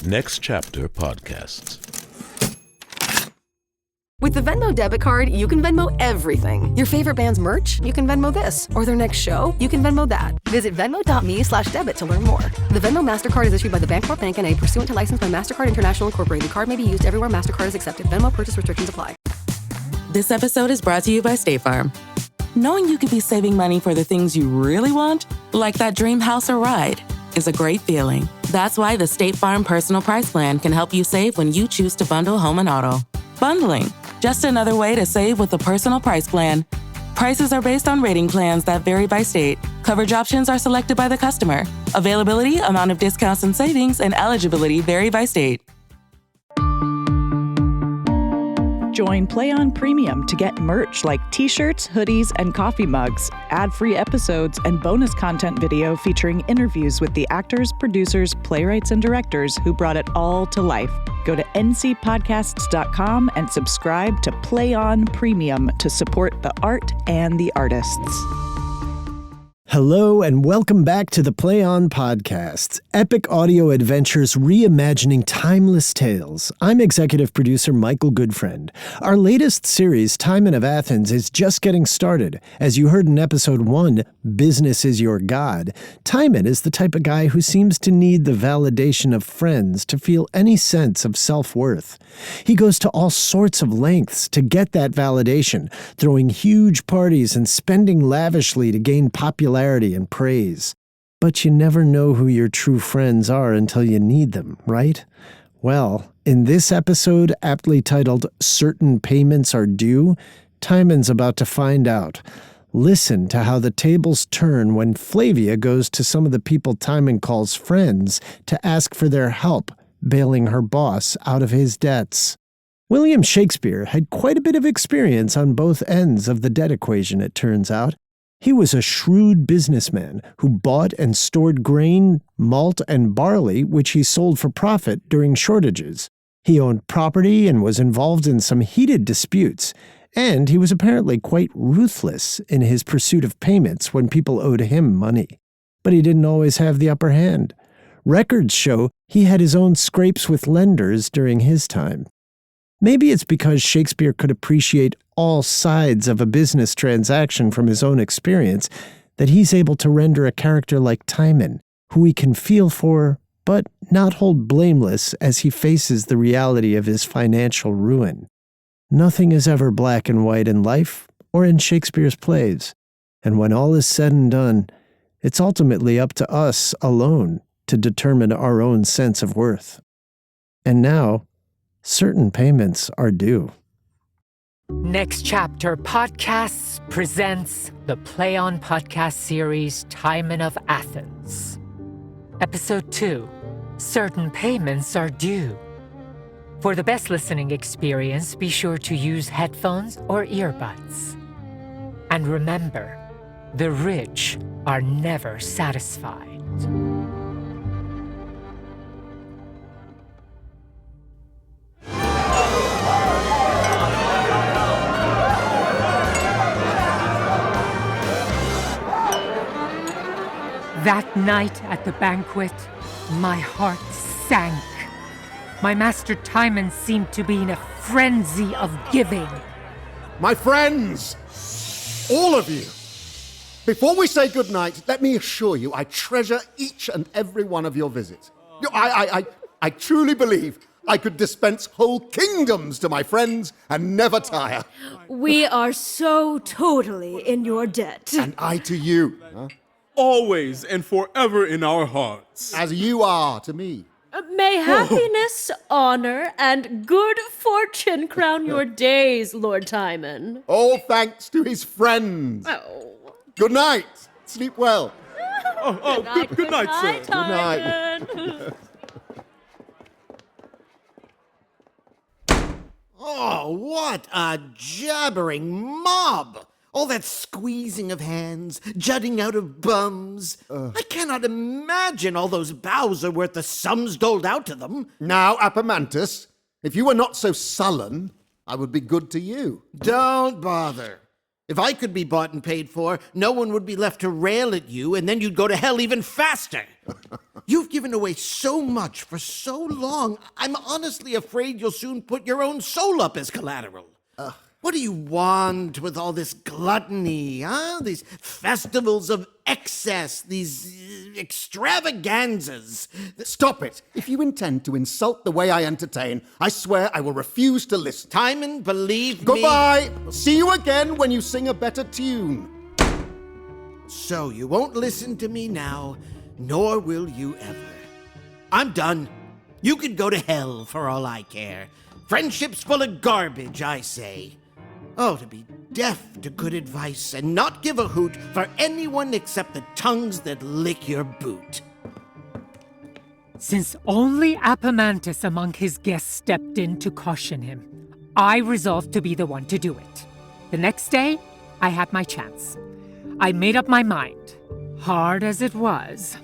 Next Chapter Podcasts. With the Venmo debit card, you can Venmo everything. Your favorite band's merch? You can Venmo this. Or their next show? You can Venmo that. Visit venmo.me/debit to learn more. The Venmo MasterCard is issued by the Bancorp Bank N.A. pursuant to license by MasterCard International Incorporated. Card may be used everywhere MasterCard is accepted. Venmo purchase restrictions apply. This episode is brought to you by State Farm. Knowing you could be saving money for the things you really want, like that dream house or ride, is a great feeling. That's why the State Farm Personal Price Plan can help you save when you choose to bundle home and auto. Bundling, just another way to save with the Personal Price Plan. Prices are based on rating plans that vary by state. Coverage options are selected by the customer. Availability, amount of discounts and savings, and eligibility vary by state. Join Play On Premium to get merch like t-shirts, hoodies, and coffee mugs, ad-free episodes, and bonus content video featuring interviews with the actors, producers, playwrights, and directors who brought it all to life. Go to ncpodcasts.com and subscribe to Play On Premium to support the art and the artists. Hello and welcome back to the Play On Podcasts, epic audio adventures reimagining timeless tales. I'm executive producer Michael Goodfriend. Our latest series, Timon of Athens, is just getting started. As you heard in episode 1, Business is Your God, Timon is the type of guy who seems to need the validation of friends to feel any sense of self-worth. He goes to all sorts of lengths to get that validation, throwing huge parties and spending lavishly to gain popularity and praise. But you never know who your true friends are until you need them, right? Well, in this episode, aptly titled Certain Payments Are Due, Timon's about to find out. Listen to how the tables turn when Flavia goes to some of the people Timon calls friends to ask for their help, bailing her boss out of his debts. William Shakespeare had quite a bit of experience on both ends of the debt equation, it turns out. He was a shrewd businessman who bought and stored grain, malt, and barley, which he sold for profit during shortages. He owned property and was involved in some heated disputes, and he was apparently quite ruthless in his pursuit of payments when people owed him money. But he didn't always have the upper hand. Records show he had his own scrapes with lenders during his time. Maybe it's because Shakespeare could appreciate all sides of a business transaction from his own experience that he's able to render a character like Timon, who we can feel for, but not hold blameless as he faces the reality of his financial ruin. Nothing is ever black and white in life or in Shakespeare's plays, and when all is said and done, it's ultimately up to us alone to determine our own sense of worth. And now, certain payments are due. Next Chapter Podcasts presents the Play On podcast series Timon of Athens. Episode 2, Certain Payments Are Due. For the best listening experience, be sure to use headphones or earbuds. And remember, the rich are never satisfied. That night at the banquet, my heart sank. My master Timon seemed to be in a frenzy of giving. My friends, all of you, before we say goodnight, let me assure you I treasure each and every one of your visits. I truly believe I could dispense whole kingdoms to my friends and never tire. We are so totally in your debt. And I to you. Huh? Always and forever in our hearts. As you are to me. May happiness, honor, and good fortune crown your days, Lord Timon. All thanks to his friends. Oh. Good night. Sleep well. Good night, sir. Good night. Oh, what a jabbering mob! All that squeezing of hands, jutting out of bums. I cannot imagine all those bows are worth the sums doled out to them. Now, Apomantus, if you were not so sullen, I would be good to you. Don't bother. If I could be bought and paid for, no one would be left to rail at you, and then you'd go to hell even faster. You've given away so much for so long, I'm honestly afraid you'll soon put your own soul up as collateral. What do you want with all this gluttony, huh? These festivals of excess, these extravaganzas. Stop it! If you intend to insult the way I entertain, I swear I will refuse to listen. Timon, believe me... Goodbye! See you again when you sing a better tune. So you won't listen to me now, nor will you ever. I'm done. You could go to hell for all I care. Friendship's full of garbage, I say. Oh, to be deaf to good advice and not give a hoot for anyone except the tongues that lick your boot. Since only Apomantus among his guests stepped in to caution him, I resolved to be the one to do it. The next day, I had my chance. I made up my mind, hard as it was,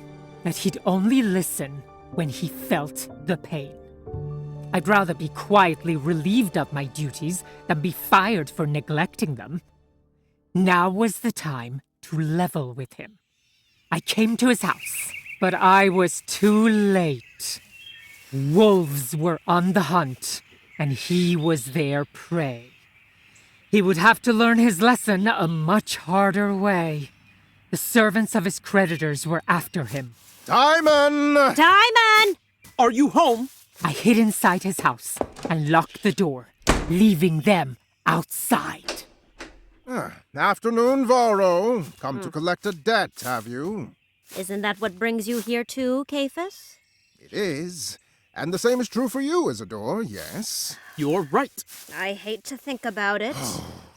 that he'd only listen when he felt the pain. I'd rather be quietly relieved of my duties than be fired for neglecting them. Now was the time to level with him. I came to his house, but I was too late. Wolves were on the hunt, and he was their prey. He would have to learn his lesson a much harder way. The servants of his creditors were after him. Timon! Timon! Are you home? I hid inside his house and locked the door, leaving them outside. Afternoon, Varro. Come to collect a debt, have you? Isn't that what brings you here too, Cephas? It is. And the same is true for you, Isidore, yes. You're right. I hate to think about it.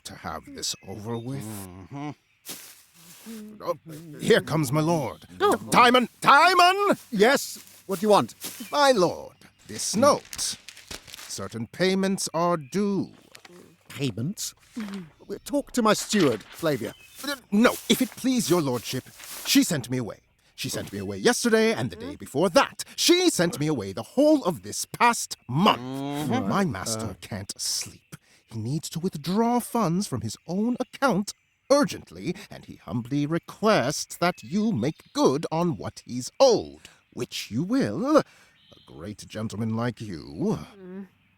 To have this over with. Oh, here comes my lord. Timon! Timon! Yes? What do you want? My lord, this note. Certain payments are due. Payments? Talk to my steward, Flavia. No, if it please your lordship, she sent me away. She sent me away yesterday and the day before that. She sent me away the whole of this past month. My master can't sleep. He needs to withdraw funds from his own account urgently, and he humbly requests that you make good on what he's owed, which you will, a great gentleman like you,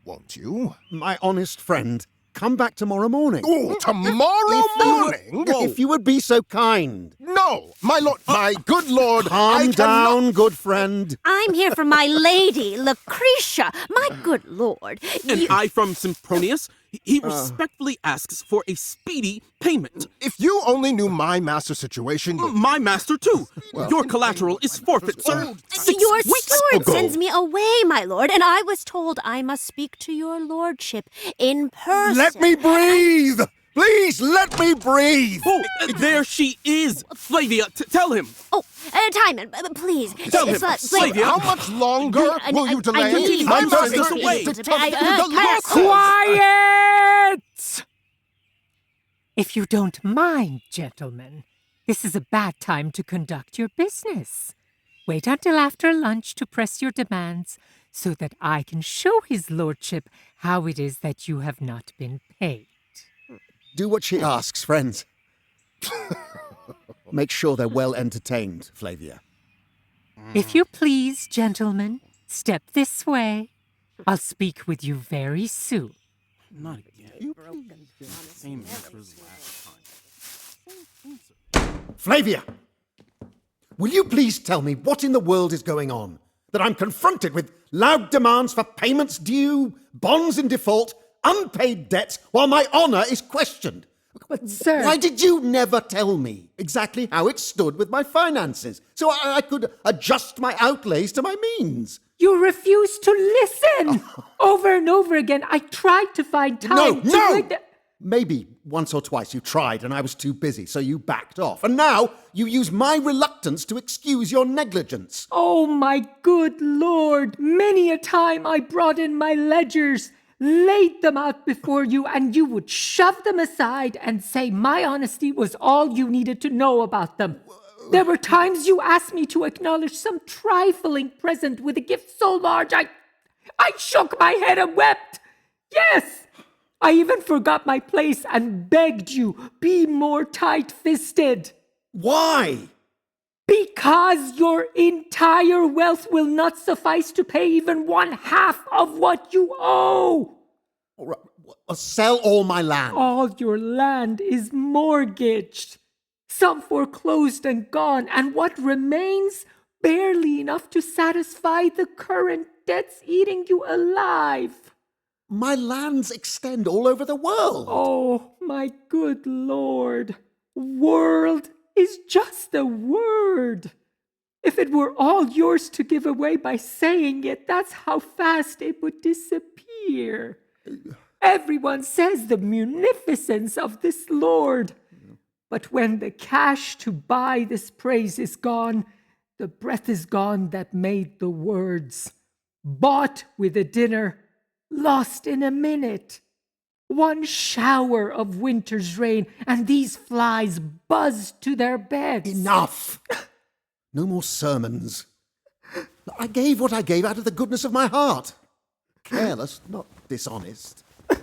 won't you? My honest friend, come back tomorrow morning. Oh, tomorrow morning? If you would be so kind. No, my lord, my good lord. Calm down, good friend. I'm here for my lady, Lucretia. My good lord. And I from Sempronius. He respectfully asks for a speedy payment. If you only knew my master's situation... My master, too. Your collateral is forfeit, sir. 6 Your weeks steward ago. sends me away, my lord, and I was told I must speak to your lordship in person. Let me breathe! Please, let me breathe! Oh, there she is. Flavia, tell him. Oh, Timon, please. Tell him, Flavia. How much longer will you delay? My master is away. Quiet! If you don't mind, gentlemen, this is a bad time to conduct your business. Wait until after lunch to press your demands so that I can show his lordship how it is that you have not been paid. Do what she asks, friends. Make sure they're well entertained, Flavia. If you please, gentlemen, step this way. I'll speak with you very soon. Not again. Same answer as last time. Flavia! Will you please tell me what in the world is going on? That I'm confronted with loud demands for payments due, bonds in default, unpaid debts, while my honor is questioned. But, sir... Why did you never tell me exactly how it stood with my finances, so I could adjust my outlays to my means? You refuse to listen! Over and over again, I tried to find time to... No! Maybe once or twice you tried and I was too busy, so you backed off. And now you use my reluctance to excuse your negligence. Oh, my good lord! Many a time I brought in my ledgers, laid them out before you, and you would shove them aside and say my honesty was all you needed to know about them. There were times you asked me to acknowledge some trifling present with a gift so large I shook my head and wept. Yes, I even forgot my place and begged you, be more tight-fisted. Why? Because your entire wealth will not suffice to pay even 1/2 of what you owe. All right, sell all my land. All your land is mortgaged, some foreclosed and gone, and what remains, barely enough to satisfy the current debts eating you alive. My lands extend all over the world. Oh, my good Lord. World is just a word. If it were all yours to give away by saying it, that's how fast it would disappear. Everyone says the munificence of this Lord. But when the cash to buy this praise is gone, the breath is gone that made the words. Bought with a dinner, lost in a minute. One shower of winter's rain, and these flies buzz to their beds. Enough! No more sermons. I gave what I gave out of the goodness of my heart. Careless, not dishonest. My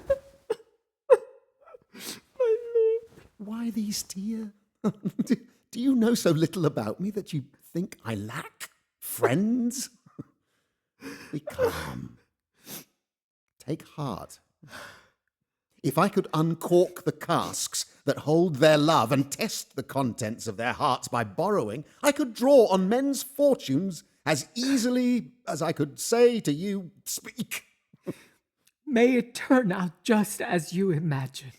Lord. Why these tears? Do you know so little about me that you think I lack friends? Be calm. Take heart. If I could uncork the casks that hold their love and test the contents of their hearts by borrowing, I could draw on men's fortunes as easily as I could say to you, speak. May it turn out just as you imagine.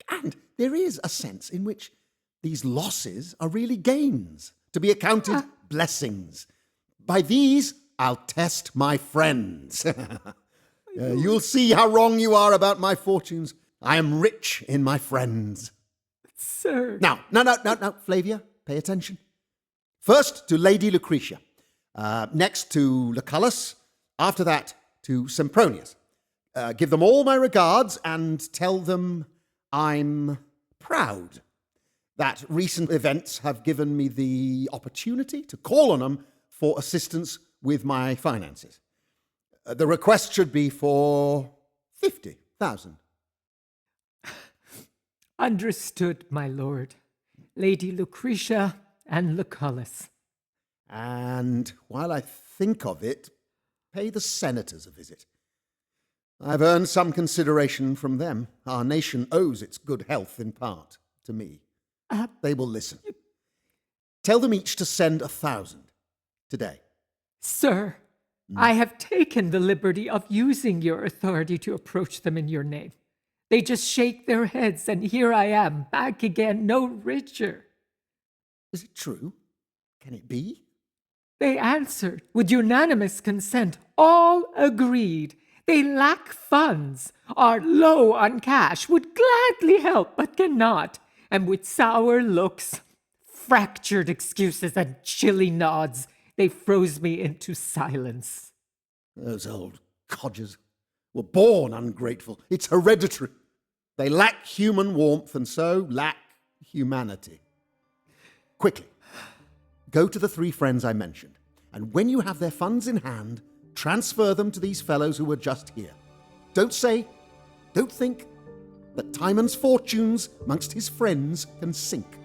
And there is a sense in which these losses are really gains, to be accounted blessings. By these, I'll test my friends. You'll see how wrong you are about my fortunes. I am rich in my friends. Sir. Now, Flavia, pay attention. First to Lady Lucretia. Next to Lucullus. After that to Sempronius. Give them all my regards and tell them I'm proud that recent events have given me the opportunity to call on them for assistance with my finances. The request should be for 50,000. Understood, my lord. Lady Lucretia and Lucullus. And while I think of it, pay the senators a visit. I've earned some consideration from them. Our nation owes its good health in part to me. They will listen. Tell them each to send 1,000 today. Sir, I have taken the liberty of using your authority to approach them in your name. They just shake their heads, and here I am, back again, no richer. Is it true? Can it be? They answered with unanimous consent, all agreed. They lack funds, are low on cash, would gladly help, but cannot, and with sour looks, fractured excuses, and chilly nods, they froze me into silence. Those old codgers were born ungrateful. It's hereditary. They lack human warmth and so lack humanity. Quickly, go to the 3 friends I mentioned, and when you have their funds in hand, transfer them to these fellows who were just here. Don't think that Timon's fortunes amongst his friends can sink.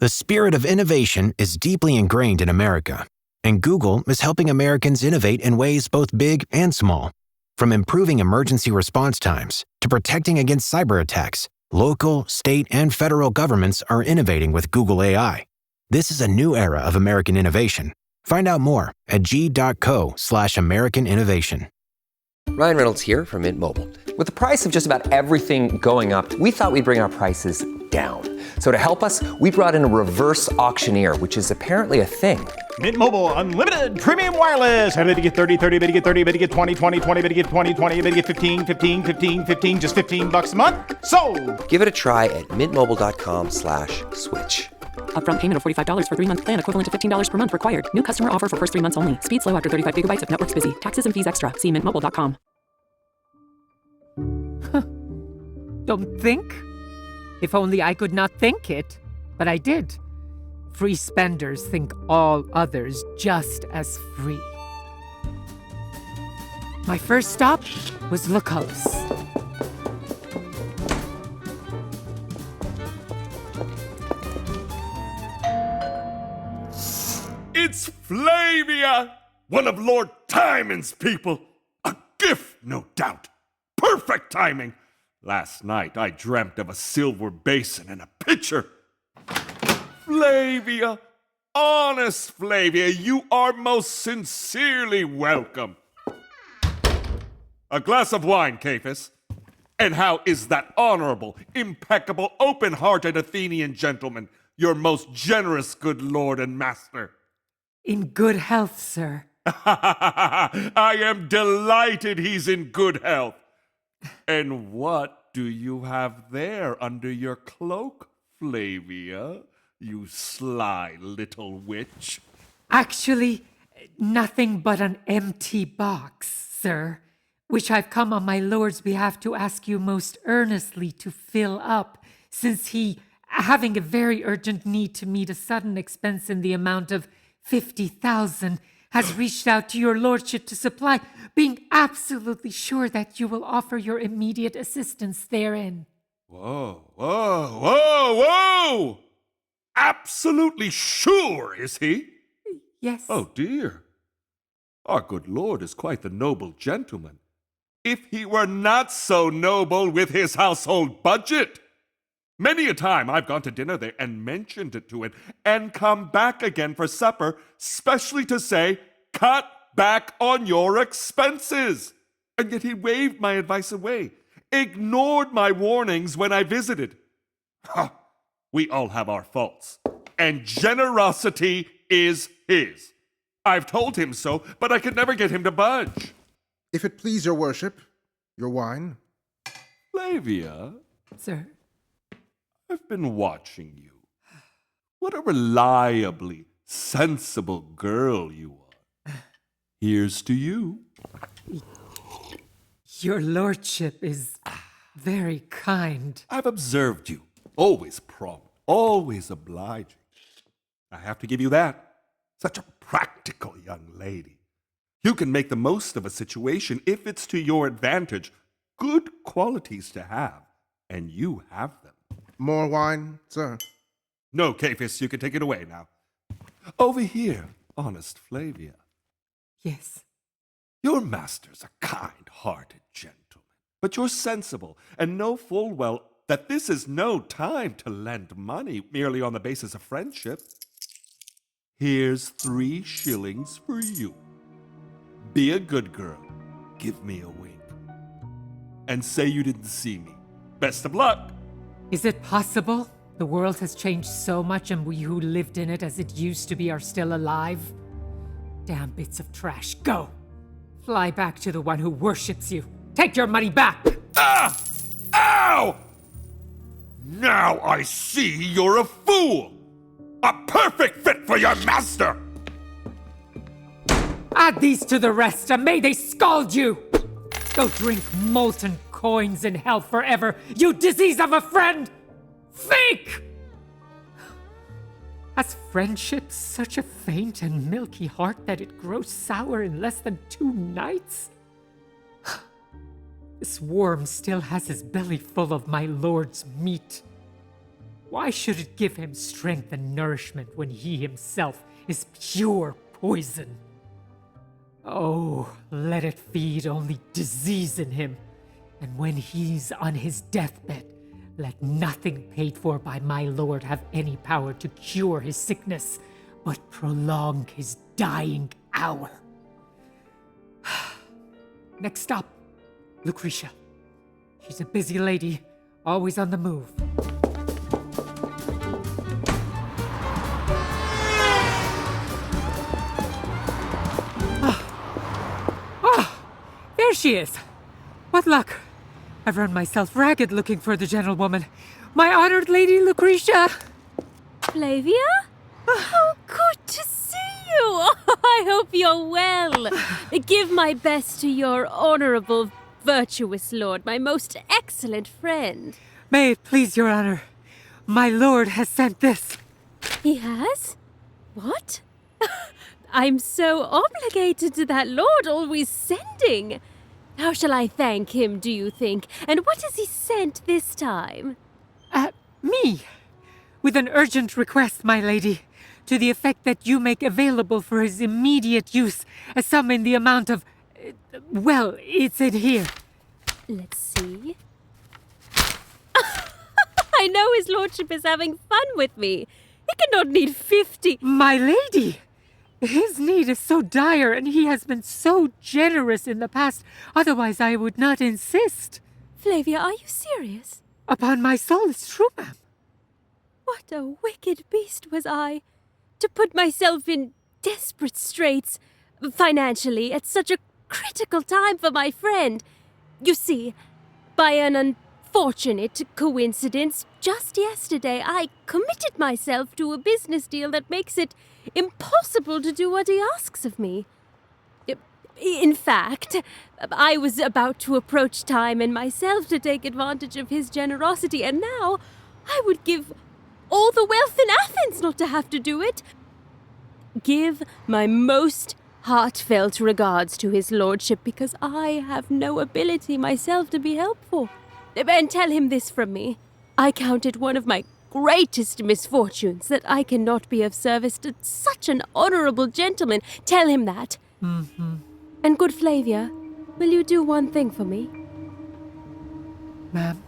The spirit of innovation is deeply ingrained in America, and Google is helping Americans innovate in ways both big and small. From improving emergency response times to protecting against cyber attacks, local, state, and federal governments are innovating with Google AI. This is a new era of American innovation. Find out more at g.co/American innovation. Ryan Reynolds here from Mint Mobile. With the price of just about everything going up, we thought we'd bring our prices down. So to help us, we brought in a reverse auctioneer, which is apparently a thing. Mint Mobile Unlimited Premium Wireless. How to get 30, 30, bit to get 30, bit to get 20, 20, 20, bit to get 20, 20, bit to get 15, 15, 15, 15, just $15 a month? Sold! Give it a try at mintmobile.com/switch. Upfront payment of $45 for 3-month plan, equivalent to $15 per month required. New customer offer for first 3 months only. Speed slow after 35 gigabytes if network's busy. Taxes and fees extra. See mintmobile.com. Don't think? If only I could not think it. But I did. Free spenders think all others just as free. My first stop was Lucullus. It's Flavia! One of Lord Timon's people! A gift, no doubt! Perfect timing! Last night I dreamt of a silver basin and a pitcher. Flavia! Honest Flavia, you are most sincerely welcome. A glass of wine, Caiaphas. And how is that honorable, impeccable, open-hearted Athenian gentleman, your most generous good lord and master? In good health, sir. I am delighted he's in good health. And what do you have there under your cloak, Flavia, you sly little witch? Actually, nothing but an empty box, sir, which I've come on my lord's behalf to ask you most earnestly to fill up, since he, having a very urgent need to meet a sudden expense in the amount of 50,000, has reached out to your lordship to supply, being absolutely sure that you will offer your immediate assistance therein. Whoa, whoa, whoa, whoa! Absolutely sure, is he? Yes. Oh, dear. Our good lord is quite the noble gentleman. If he were not so noble with his household budget. Many a time I've gone to dinner there and mentioned it to him and come back again for supper, specially to say, cut back on your expenses. And yet he waved my advice away, ignored my warnings when I visited. Ha! We all have our faults, and generosity is his. I've told him so, but I could never get him to budge. If it please your worship, your wine. Flavia? Sir? I've been watching you. What a reliably sensible girl you are. Here's to you. Your lordship is very kind. I've observed you. Always prompt, always obliging. I have to give you that. Such a practical young lady. You can make the most of a situation if it's to your advantage. Good qualities to have, and you have them. More wine, sir? No, Caiaphas, you can take it away now. Over here, honest Flavia. Yes. Your master's a kind-hearted gentleman, but you're sensible and know full well that this is no time to lend money merely on the basis of friendship. Here's 3 shillings for you. Be a good girl. Give me a wink. And say you didn't see me. Best of luck. Is it possible? The world has changed so much and we who lived in it as it used to be are still alive? Damn bits of trash. Go! Fly back to the one who worships you. Take your money back! Ah! Ow! Now I see you're a fool! A perfect fit for your master! Add these to the rest, and may they scald you! Go drink molten coins in hell forever, you disease of a friend! Fake! Has friendship such a faint and milky heart that it grows sour in less than 2 nights? This worm still has his belly full of my lord's meat. Why should it give him strength and nourishment when he himself is pure poison? Oh, let it feed only disease in him, and when he's on his deathbed, let nothing paid for by my lord have any power to cure his sickness, but prolong his dying hour. Next stop, Lucretia. She's a busy lady, always on the move. There she is. What luck. I've run myself ragged looking for the gentlewoman. My honored lady Lucretia. Flavia? Oh, good to see you. I hope you're well. Give my best to your honorable virtuous lord, my most excellent friend. May it please your honor, my lord has sent this. He has? What? I'm so obligated to that lord, always sending. How shall I thank him, do you think? And what has he sent this time? Me. With an urgent request, my lady, to the effect that you make available for his immediate use a sum in the amount of... well, it's in here. Let's see. I know his lordship is having fun with me. He cannot need 50... My lady! His need is so dire, and he has been so generous in the past. Otherwise, I would not insist. Flavia, are you serious? Upon my soul, it's true, ma'am. What a wicked beast was I, to put myself in desperate straits, financially, at such a critical time for my friend. You see, by an unfortunate coincidence, just yesterday I committed myself to a business deal that makes it impossible to do what he asks of me. In fact, I was about to approach Timon myself to take advantage of his generosity, and now I would give all the wealth in Athens not to have to do it. Give my most heartfelt regards to his lordship, because I have no ability myself to be helpful. And tell him this from me. I count it one of my greatest misfortunes that I cannot be of service to such an honorable gentleman. Tell him that. Mm-hmm. And good Flavia, will you do one thing for me? Ma'am?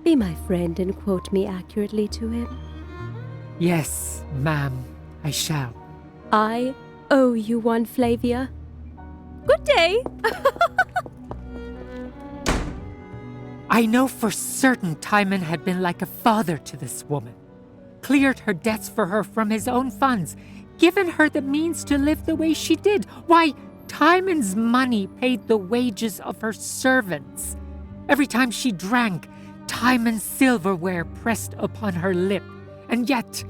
Be my friend and quote me accurately to him. Yes, ma'am, I shall. I owe you one, Flavia. Good day. I know for certain Timon had been like a father to this woman, cleared her debts for her from his own funds, given her the means to live the way she did. Why, Timon's money paid the wages of her servants. Every time she drank, Timon's silverware pressed upon her lip. And yet,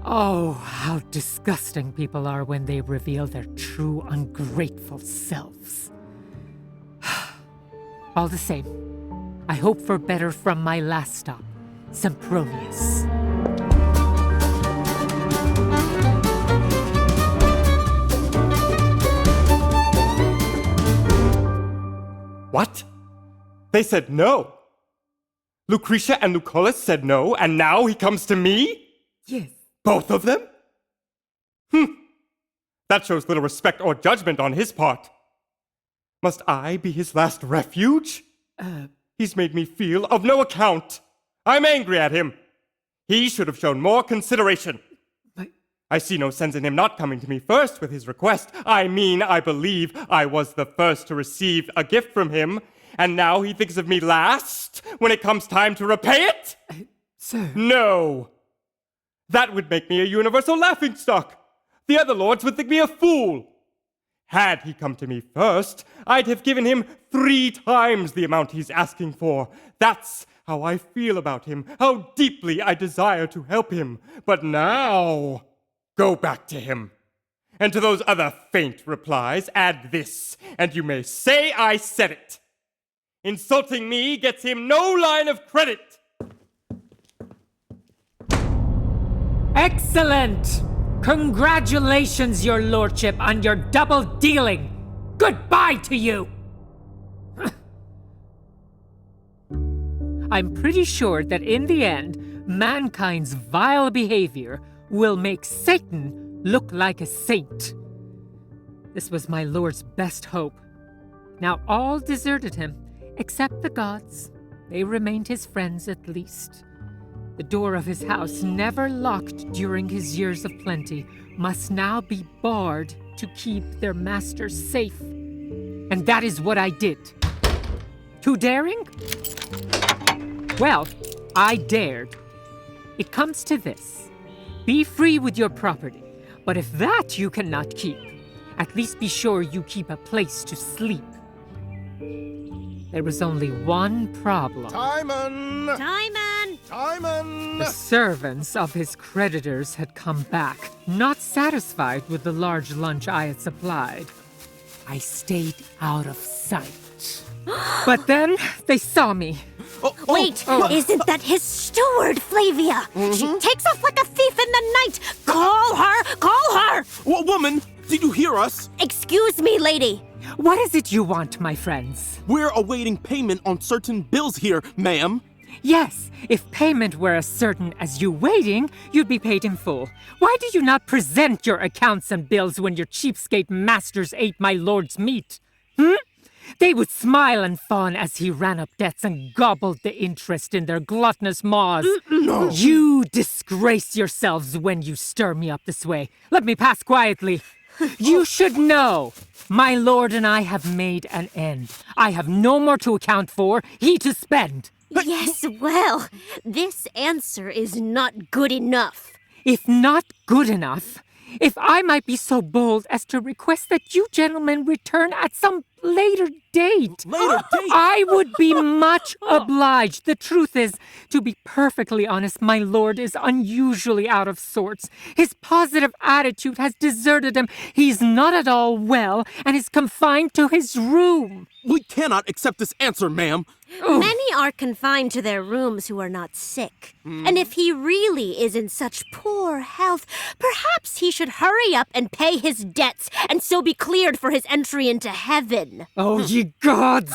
oh, how disgusting people are when they reveal their true ungrateful selves. All the same, I hope for better from my last stop, Sempronius. What? They said no. Lucretia and Lucullus said no, and now he comes to me? Yes. Both of them? That shows little respect or judgment on his part. Must I be his last refuge? He's made me feel of no account. I'm angry at him. He should have shown more consideration. I see no sense in him not coming to me first with his request. I mean, I believe I was the first to receive a gift from him, and now he thinks of me last when it comes time to repay it? Sir. No. That would make me a universal laughingstock. The other lords would think me a fool. Had he come to me first, I'd have given him 3 times the amount he's asking for. That's how I feel about him, how deeply I desire to help him. But now, go back to him. And to those other faint replies, add this, and you may say I said it. Insulting me gets him no line of credit. Excellent! Congratulations, your lordship, on your double dealing. Goodbye to you! I'm pretty sure that in the end, mankind's vile behavior will make Satan look like a saint. This was my lord's best hope. Now all deserted him, except the gods. They remained his friends at least. The door of his house, never locked during his years of plenty, must now be barred to keep their masters safe. And that is what I did. Too daring? Well, I dared. It comes to this. Be free with your property, but if that you cannot keep, at least be sure you keep a place to sleep. There was only one problem. Timon! Timon! Timon! The servants of his creditors had come back, not satisfied with the large lunch I had supplied. I stayed out of sight. right. But then they saw me. Wait, isn't that his steward, Flavia? She takes off like a thief in the night. Call her! Woman, did you hear us? Excuse me, lady. What is it you want, my friends? We're awaiting payment on certain bills here, ma'am. Yes, if payment were as certain as you waiting, you'd be paid in full. Why did you not present your accounts and bills when your cheapskate masters ate my lord's meat? They would smile and fawn as he ran up debts and gobbled the interest in their gluttonous maws. No. You disgrace yourselves when you stir me up this way. Let me pass quietly. You should know, my lord and I have made an end. I have no more to account for, he to spend. Yes, well, this answer is not good enough. If not good enough, if I might be so bold as to request that you gentlemen return at some later date. I would be much obliged. The truth is, to be perfectly honest, my lord is unusually out of sorts. His positive attitude has deserted him. He's not at all well and is confined to his room. We cannot accept this answer, ma'am. Many are confined to their rooms who are not sick. And if he really is in such poor health, perhaps he should hurry up and pay his debts and so be cleared for his entry into heaven. Oh, ye gods!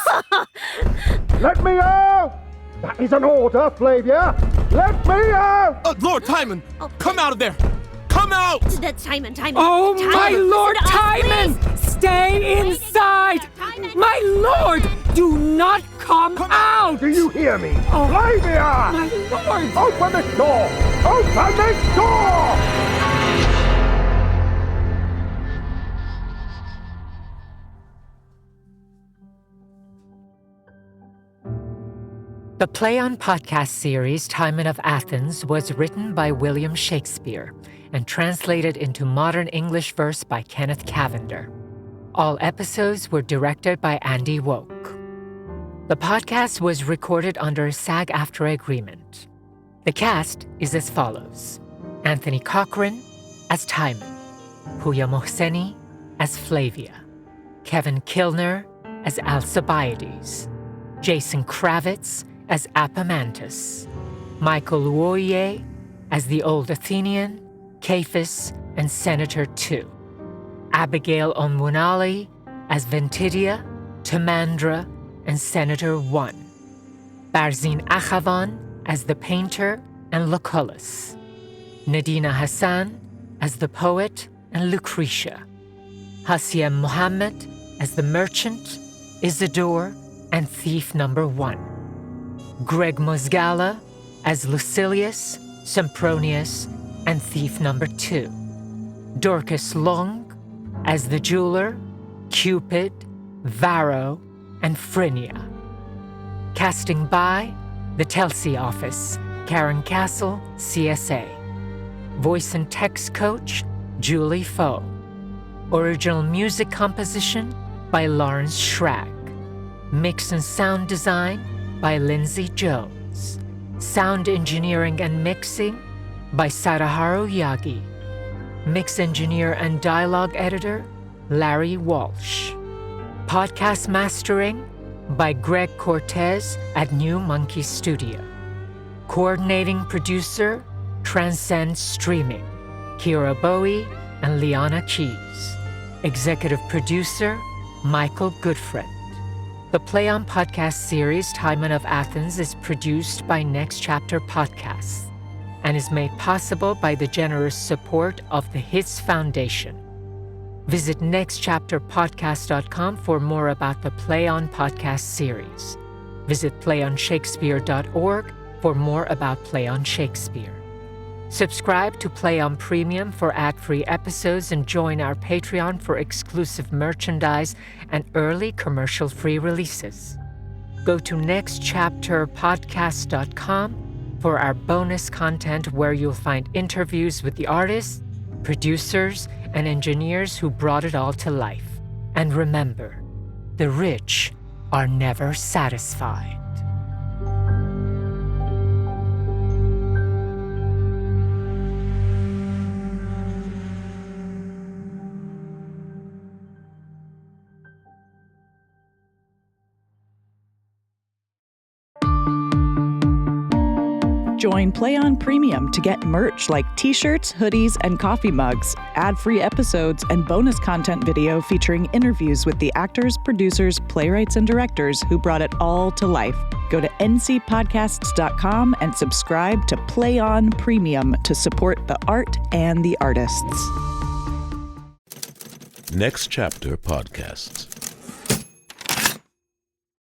Let me out! That is an order, Flavia! Let me out! Lord Timon, come out of there! Come out! Timon. Oh, Timon, my lord listen to us, Timon! please. Stay inside! My lord, do not come out! Do you hear me? Oh, Flavia! my lord! Open this door! Open this door! The Play On podcast series, Timon of Athens, was written by William Shakespeare and translated into modern English verse by Kenneth Cavender. All episodes were directed by Andy Woke. The podcast was recorded under a SAG-AFTRA agreement. The cast is as follows: Anthony Cochran as Timon, Puya Mohseni as Flavia, Kevin Kilner as Alcibiades, Jason Kravitz as Apamantus, Michael Uoye as the Old Athenian, Cephas, and Senator 2, Abigail Onwunali as Ventidia, Timandra, and Senator 1, Barzin Achavan as the Painter and Lucullus, Nadina Hassan as the Poet and Lucretia, Hasiem Muhammad as the Merchant, Isidore, and Thief Number 1, Greg Mosgala as Lucilius, Sempronius, and Thief Number 2, Dorcas Long as the Jeweler, Cupid, Varro, and Phrynia. Casting by the Telsey Office, Karen Castle, CSA. Voice and text coach, Julie Foe. Original music composition by Lawrence Schrag. Mix and sound design by Lindsay Jones. Sound engineering and mixing by Sadaharu Yagi. Mix engineer and dialogue editor, Larry Walsh. Podcast mastering by Greg Cortez at New Monkey Studio. Coordinating producer, Transcend Streaming, Kira Bowie and Liana Keys. Executive producer, Michael Goodfriend. The Play On podcast series, Timon of Athens, is produced by Next Chapter Podcasts and is made possible by the generous support of the Hits Foundation. Visit nextchapterpodcast.com for more about the Play On podcast series. Visit playonshakespeare.org for more about Play On Shakespeare. Subscribe to Play On Premium for ad-free episodes and join our Patreon for exclusive merchandise and early commercial-free releases. Go to nextchapterpodcast.com for our bonus content where you'll find interviews with the artists, producers, and engineers who brought it all to life. And remember, the rich are never satisfied. Join Play On Premium to get merch like t-shirts, hoodies, and coffee mugs, ad-free episodes, and bonus content video featuring interviews with the actors, producers, playwrights, and directors who brought it all to life. Go to ncpodcasts.com and subscribe to Play On Premium to support the art and the artists. Next Chapter Podcasts.